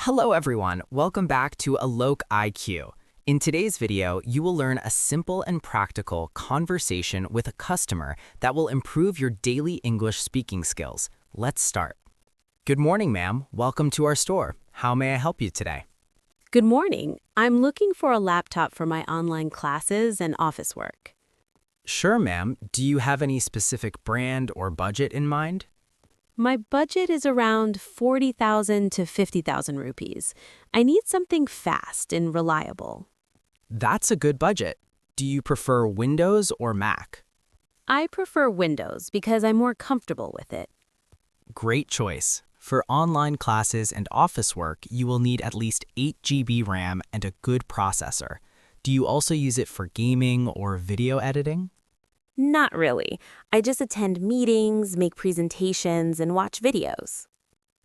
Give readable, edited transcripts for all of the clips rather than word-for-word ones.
Hello everyone, welcome back to AlokIQ. In today's video, you will learn a simple and practical conversation with a customer that will improve your daily English speaking skills. Let's start. Good morning, ma'am. Welcome to our store. How may I help you today? Good morning. I'm looking for a laptop for my online classes and office work. Sure, ma'am. Do you have any specific brand or budget in mind? My budget is around 40,000 to 50,000 rupees. I need something fast and reliable. That's a good budget. Do you prefer Windows or Mac? I prefer Windows because I'm more comfortable with it. Great choice. For online classes and office work, you will need at least 8 GB RAM and a good processor. Do you also use it for gaming or video editing? Not really. I just attend meetings, make presentations, and watch videos.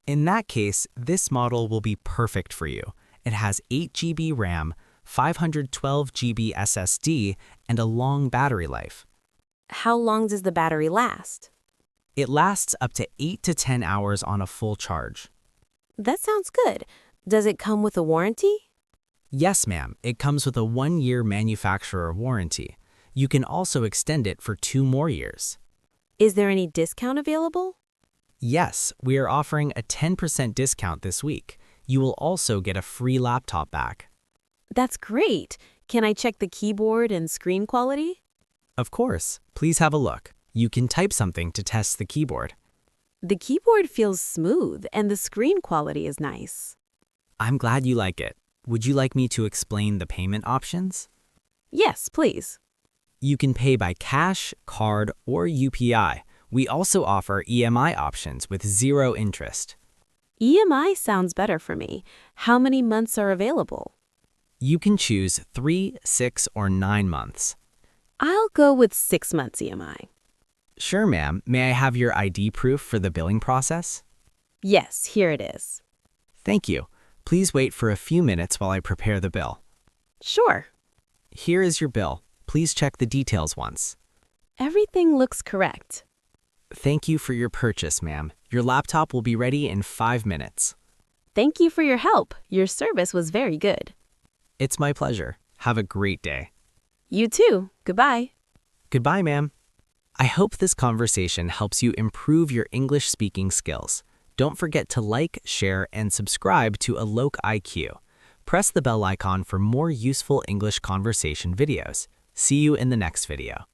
In that case, this model will be perfect for you. It has 8 GB RAM, 512 GB SSD, and a long battery life. How long does the battery last? It lasts up to 8 to 10 hours on a full charge. That sounds good. Does it come with a warranty? Yes, ma'am. It comes with a 1-year manufacturer warranty. You can also extend it for 2 more years. Is there any discount available? Yes, we are offering a 10% discount this week. You will also get a free laptop back. That's great. Can I check the keyboard and screen quality? Of course. Please have a look. You can type something to test the keyboard. The keyboard feels smooth and the screen quality is nice. I'm glad you like it. Would you like me to explain the payment options? Yes, please. You can pay by cash, card, or UPI. We also offer EMI options with 0 interest. EMI sounds better for me. How many months are available? You can choose 3, 6, or 9 months. I'll go with 6 months EMI. Sure, ma'am. May I have your ID proof for the billing process? Yes, here it is. Thank you. Please wait for a few minutes while I prepare the bill. Sure. Here is your bill. Please check the details once. Everything looks correct. Thank you for your purchase, ma'am. Your laptop will be ready in 5 minutes. Thank you for your help. Your service was very good. It's my pleasure. Have a great day. You too. Goodbye. Goodbye, ma'am. I hope this conversation helps you improve your English speaking skills. Don't forget to like, share, and subscribe to AlokIQ. Press the bell icon for more useful English conversation videos. See you in the next video.